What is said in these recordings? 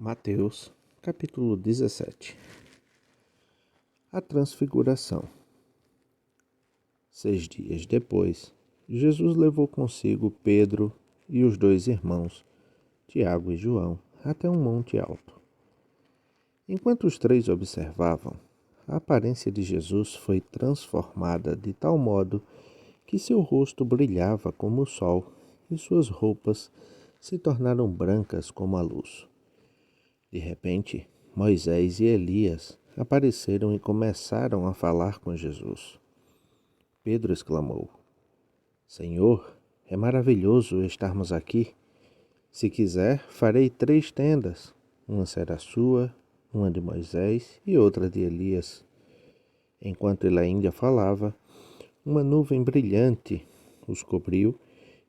Mateus, capítulo 17. A Transfiguração. 6 dias depois, Jesus levou consigo Pedro e os 2 irmãos, Tiago e João, até um monte alto. Enquanto os 3 observavam, a aparência de Jesus foi transformada de tal modo que seu rosto brilhava como o sol e suas roupas se tornaram brancas como a luz. De repente, Moisés e Elias apareceram e começaram a falar com Jesus. Pedro exclamou: Senhor, é maravilhoso estarmos aqui. Se quiser, farei 3 tendas. Uma será sua, uma de Moisés e outra de Elias. Enquanto ele ainda falava, uma nuvem brilhante os cobriu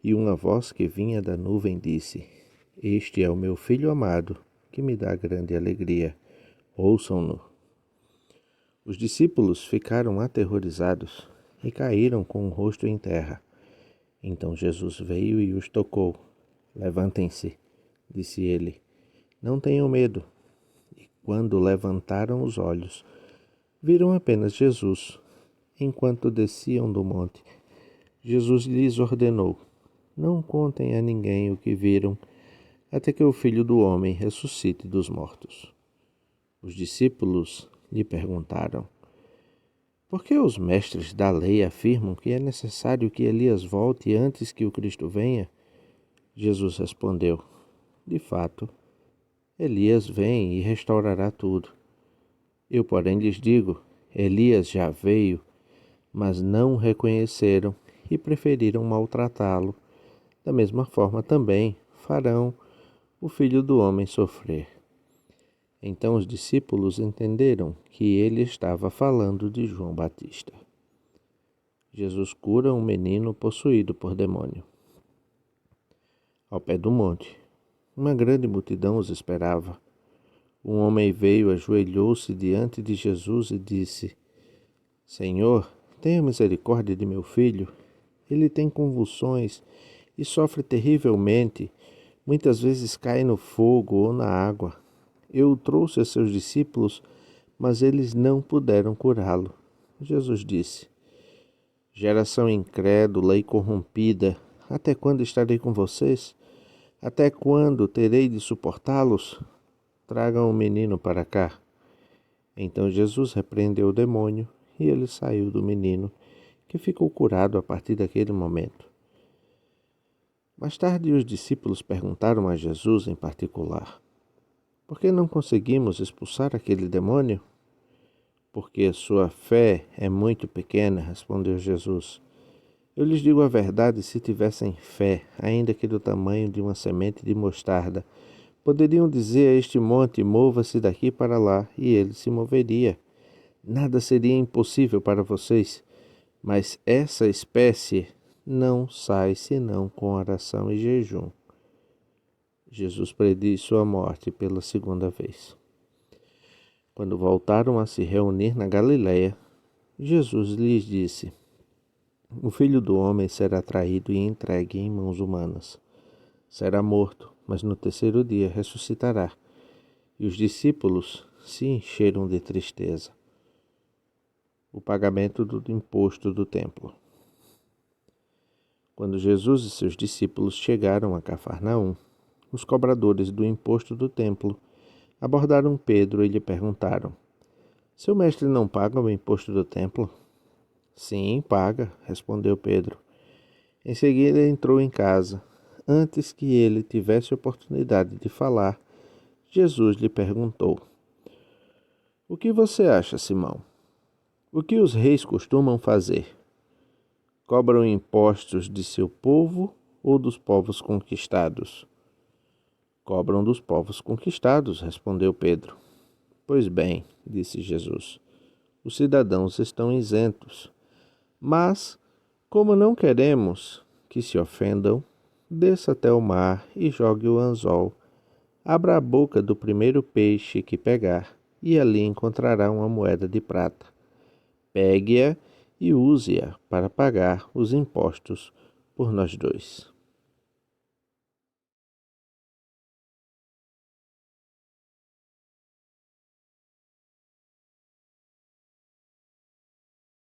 e uma voz que vinha da nuvem disse: Este é o meu filho amado, que me dá grande alegria. Ouçam-no. Os discípulos ficaram aterrorizados e caíram com o rosto em terra. Então Jesus veio e os tocou. Levantem-se, disse ele. Não tenham medo. E quando levantaram os olhos, viram apenas Jesus. Enquanto desciam do monte, Jesus lhes ordenou: Não contem a ninguém o que viram, até que o Filho do Homem ressuscite dos mortos. Os discípulos lhe perguntaram: Por que os mestres da lei afirmam que é necessário que Elias volte antes que o Cristo venha? Jesus respondeu: De fato, Elias vem e restaurará tudo. Eu, porém, lhes digo: Elias já veio, mas não o reconheceram e preferiram maltratá-lo. Da mesma forma também farão o Filho do Homem sofrer. Então os discípulos entenderam que ele estava falando de João Batista. Jesus cura um menino possuído por demônio. Ao pé do monte, uma grande multidão os esperava. Um homem veio, ajoelhou-se diante de Jesus e disse: Senhor, tenha misericórdia de meu filho. Ele tem convulsões e sofre terrivelmente. Muitas vezes cai no fogo ou na água. Eu o trouxe a seus discípulos, mas eles não puderam curá-lo. Jesus disse: Geração incrédula e corrompida, até quando estarei com vocês? Até quando terei de suportá-los? Tragam o menino para cá. Então Jesus repreendeu o demônio e ele saiu do menino, que ficou curado a partir daquele momento. Mais tarde, os discípulos perguntaram a Jesus em particular: Por que não conseguimos expulsar aquele demônio? Porque sua fé é muito pequena, respondeu Jesus. Eu lhes digo a verdade, se tivessem fé, ainda que do tamanho de uma semente de mostarda, poderiam dizer a este monte: mova-se daqui para lá, e ele se moveria. Nada seria impossível para vocês, mas essa espécie não sai senão com oração e jejum. Jesus prediz sua morte pela 2ª vez. Quando voltaram a se reunir na Galiléia, Jesus lhes disse: O Filho do Homem será traído e entregue em mãos humanas. Será morto, mas no 3º dia ressuscitará. E os discípulos se encheram de tristeza. O pagamento do imposto do templo. Quando Jesus e seus discípulos chegaram a Cafarnaum, os cobradores do imposto do templo abordaram Pedro e lhe perguntaram: Seu mestre não paga o imposto do templo? Sim, paga, respondeu Pedro. Em seguida entrou em casa. Antes que ele tivesse oportunidade de falar, Jesus lhe perguntou: O que você acha, Simão? O que os reis costumam fazer? Cobram impostos de seu povo ou dos povos conquistados? Cobram dos povos conquistados, respondeu Pedro. Pois bem, disse Jesus, os cidadãos estão isentos. Mas, como não queremos que se ofendam, desça até o mar e jogue o anzol. Abra a boca do primeiro peixe que pegar, e ali encontrará uma moeda de prata. Pegue-a e use-a para pagar os impostos por nós 2.